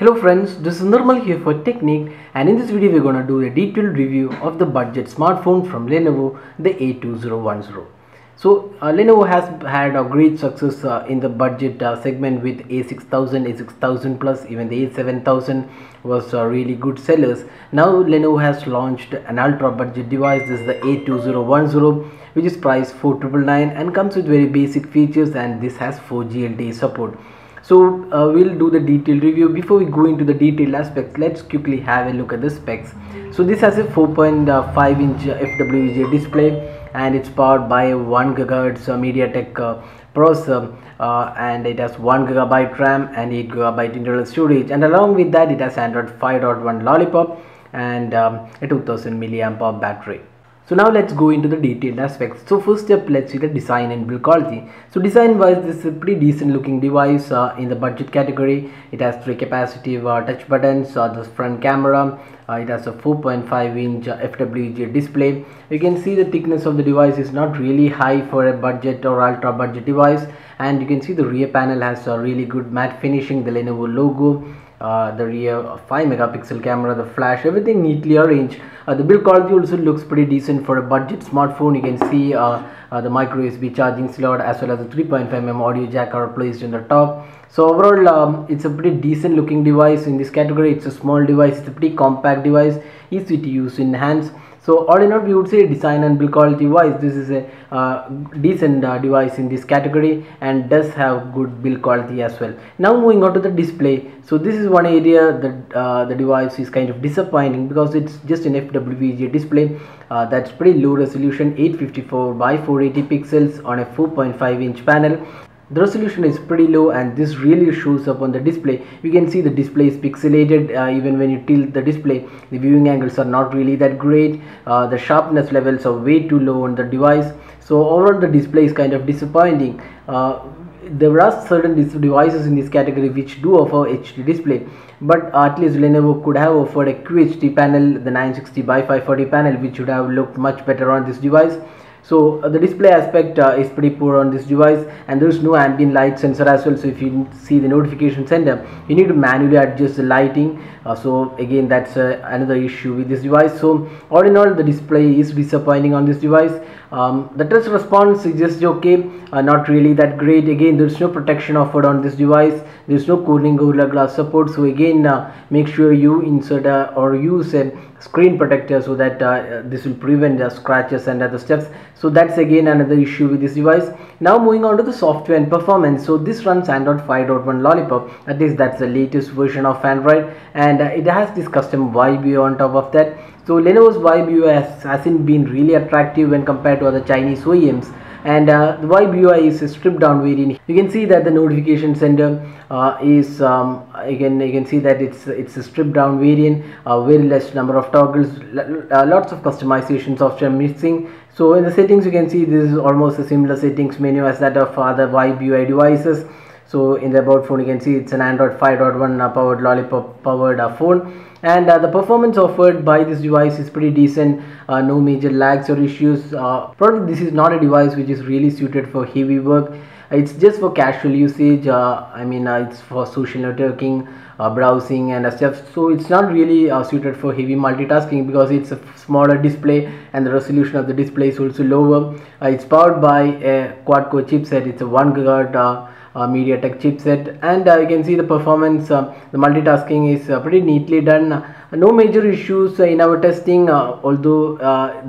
Hello friends, this is Nirmal here for Technique, and in this video we're going to do a detailed review of the budget smartphone from Lenovo, the A2010. So Lenovo has had a great success in the budget segment with A6000, A6000 plus, even the A7000 was really good sellers. Now Lenovo has launched an ultra budget device. This is the A2010, which is priced 4999 and comes with very basic features, and this has 4G LTE support. So we'll do the detailed review. Before we go into the detailed aspects, let's quickly have a look at the specs. So this has a 4.5 inch FWVGA display, and it's powered by a 1 GHz MediaTek processor, and it has 1 GB RAM and 8 GB internal storage, and along with that it has Android 5.1 Lollipop and a 2000 mAh battery. So now let's go into the detailed aspects. So first step, let's see the design and build quality. So design wise, this is a pretty decent looking device in the budget category. It has 3 capacitive touch buttons, the front camera, it has a 4.5 inch FWVGA display. You can see the thickness of the device is not really high for a budget or ultra budget device, and you can see the rear panel has a really good matte finishing, the Lenovo logo, the rear 5 megapixel camera, the flash, everything neatly arranged. The build quality also looks pretty decent for a budget smartphone. You can see the micro USB charging slot as well as the 3.5mm audio jack are placed in the top. So overall it's a pretty decent looking device in this category. It's a small device, it's a pretty compact device, easy to use in hands. So all in all, we would say design and build quality wise, this is a decent device in this category and does have good build quality as well. Now moving on to the display. So this is one area that the device is kind of disappointing, because it's just an FWVGA display that's pretty low resolution, 854 by 480 pixels on a 4.5 inch panel. The resolution is pretty low, and this really shows up on the display. You can see the display is pixelated. Even when you tilt the display, the viewing angles are not really that great. The sharpness levels are way too low on the device. So overall the display is kind of disappointing. There are certain devices in this category which do offer HD display, but at least Lenovo could have offered a QHD panel, the 960 by 540 panel, which would have looked much better on this device. So the display aspect is pretty poor on this device, and there is no ambient light sensor as well. So if you see the notification center, you need to manually adjust the lighting. So again, that's another issue with this device. So all in all, the display is disappointing on this device. The touch response is just okay, not really that great. Again, there is no protection offered on this device. There is no Corning Gorilla Glass support. So again, make sure you insert or use a screen protector so that this will prevent scratches and other steps. So that's again another issue with this device. Now moving on to the software and performance. So this runs Android 5.1 Lollipop. At least that's the latest version of Android, and it has this custom Vibe UI on top of that. So Lenovo's Vibe UI hasn't been really attractive when compared to other Chinese OEMs, and the Vibe UI is a stripped down variant. You can see that the notification center is you can see that it's a stripped down variant, very less number of toggles, lots of customization software missing. So in the settings, you can see this is almost a similar settings menu as that of other Vibe UI devices. So in the about phone, you can see it's an Android 5.1 powered Lollipop powered phone, and the performance offered by this device is pretty decent. No major lags or issues. Probably this is not a device which is really suited for heavy work. It's just for casual usage. It's for social networking, browsing and stuff. So it's not really suited for heavy multitasking, because it's a smaller display and the resolution of the display is also lower. It's powered by a quad-core chipset. It's a 1 GHz MediaTek chipset, and you can see the performance, the multitasking is pretty neatly done. No major issues in our testing, although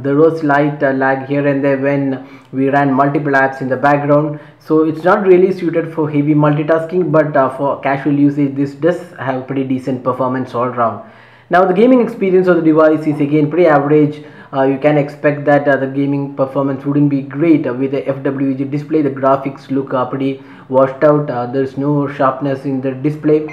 there was slight lag here and there when we ran multiple apps in the background. So it's not really suited for heavy multitasking, but for casual usage this does have pretty decent performance all around. Now the gaming experience of the device is again pretty average. You can expect that the gaming performance wouldn't be great with the FWVGA display. The graphics look pretty washed out. There's no sharpness in the display,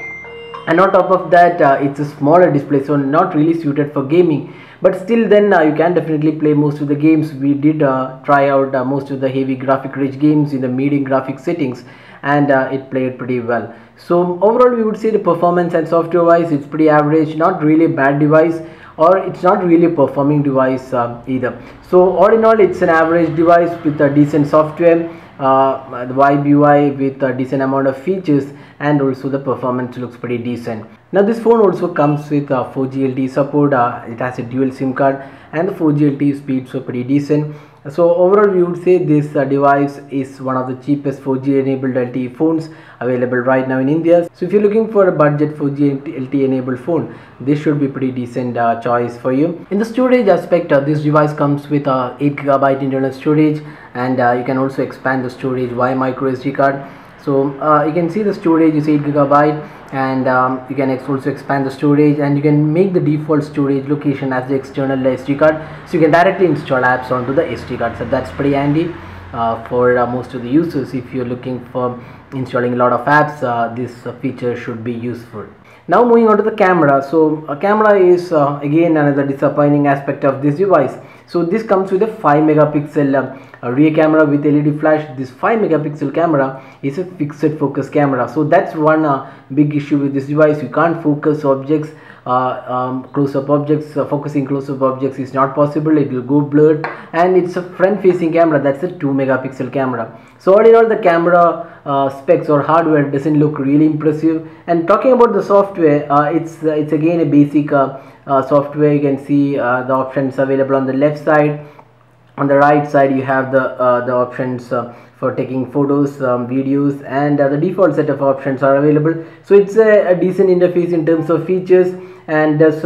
and on top of that it's a smaller display, so not really suited for gaming. But still then you can definitely play most of the games. We did try out most of the heavy graphic rich games in the medium graphic settings, and it played pretty well. So overall we would say the performance and software wise it's pretty average, not really a bad device, or it's not really a performing device either. So all in all, it's an average device with a decent software, the Vibe UI with a decent amount of features, and also the performance looks pretty decent. Now this phone also comes with 4G LTE support. It has a dual SIM card and the 4G LTE speeds are pretty decent. So overall we would say this device is one of the cheapest 4G enabled LTE phones available right now in India. So if you're looking for a budget 4G LTE enabled phone, this should be pretty decent choice for you. In the storage aspect, this device comes with 8GB internal storage, and you can also expand the storage via micro SD card. So you can see the storage is 8GB, and you can also expand the storage, and you can make the default storage location as the external SD card, so you can directly install apps onto the SD card. So that's pretty handy for most of the users. If you're looking for installing a lot of apps, this feature should be useful. Now moving on to the camera. So camera is again another disappointing aspect of this device. So this comes with a 5-megapixel rear camera with LED flash. This 5-megapixel camera is a fixed focus camera, so that's one big issue with this device. You can't focus objects, close-up objects. Focusing close-up objects is not possible. It will go blurred, and it's a front-facing camera. That's a 2-megapixel camera. So all in all, the camera specs or hardware doesn't look really impressive. And talking about the software, it's again a basic software. You can see the options available on the left side. On the right side you have the options for taking photos, videos, and the default set of options are available. So it's a decent interface in terms of features, and does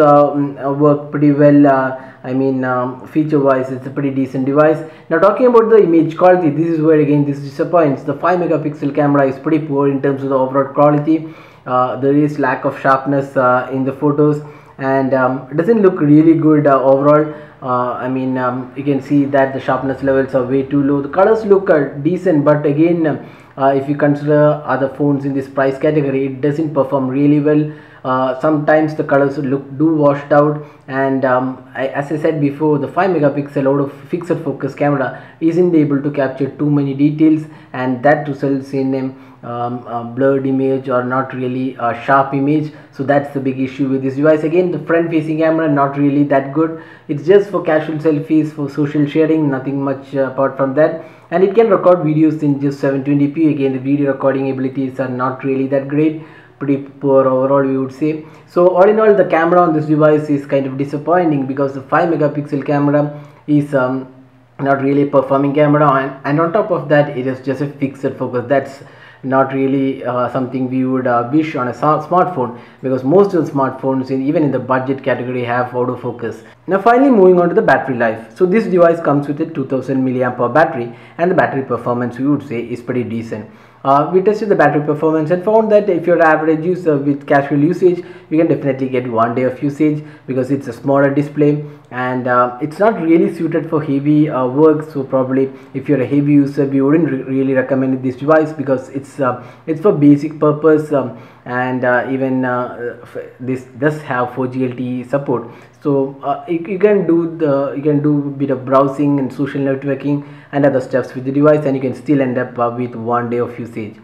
work pretty well. I mean, feature wise it's a pretty decent device. Now talking about the image quality, this is where again this disappoints. The 5-megapixel camera is pretty poor in terms of the overall quality. There is lack of sharpness in the photos, and it doesn't look really good overall. I mean, you can see that the sharpness levels are way too low. The colors look decent, but again, if you consider other phones in this price category, it doesn't perform really well. Sometimes the colors do washed out, and as I said before, the 5-megapixel out of fixed focus camera isn't able to capture too many details, and that results in a blurred image or not really a sharp image. So that's the big issue with this device. Again, the front facing camera not really that good. It's just for casual selfies, for social sharing, nothing much apart from that. And it can record videos in just 720p. Again, the video recording abilities are not really that great, pretty poor overall we would say. So all in all, the camera on this device is kind of disappointing, because the 5-megapixel camera is not really a performing camera, and on top of that it is just a fixed focus. That's not really something we would wish on a smartphone, because most of the smartphones even in the budget category have autofocus. Now finally, moving on to the battery life. So this device comes with a 2000 mAh battery, and the battery performance we would say is pretty decent. We tested the battery performance and found that if you're average user with casual usage, you can definitely get 1 day of usage, because it's a smaller display, and it's not really suited for heavy work. So probably if you're a heavy user, we wouldn't really recommend this device, because it's for basic purpose, and even this does have 4G LTE support. So you can do a bit of browsing and social networking and other stuffs with the device, and you can still end up with 1 day of usage.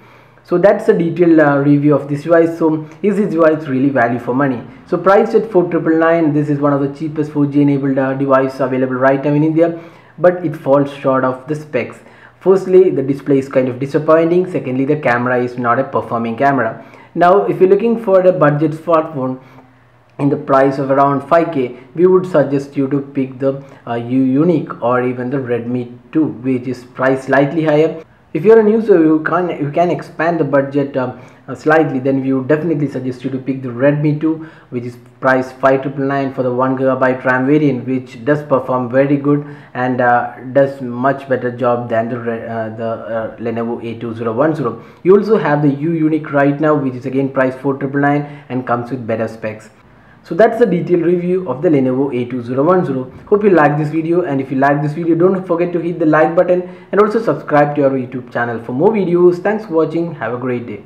So that's a detailed review of this device. So is this device really value for money? So priced at 4,999, this is one of the cheapest 4G enabled device available right now in India, but it falls short of the specs. Firstly, the display is kind of disappointing. Secondly, the camera is not a performing camera. Now if you're looking for a budget smartphone in the price of around 5K, we would suggest you to pick the U-Unique or even the Redmi 2, which is priced slightly higher. If you're a user you can expand the budget slightly, then we would definitely suggest you to pick the Redmi 2, which is priced 5,999 for the 1GB RAM variant, which does perform very good and does much better job than the Lenovo A2010. You also have the U-Unique right now, which is again priced 4,999 and comes with better specs. So that's the detailed review of the Lenovo A2010. Hope you like this video, and if you like this video, don't forget to hit the like button and also subscribe to our YouTube channel for more videos. Thanks for watching. Have a great day.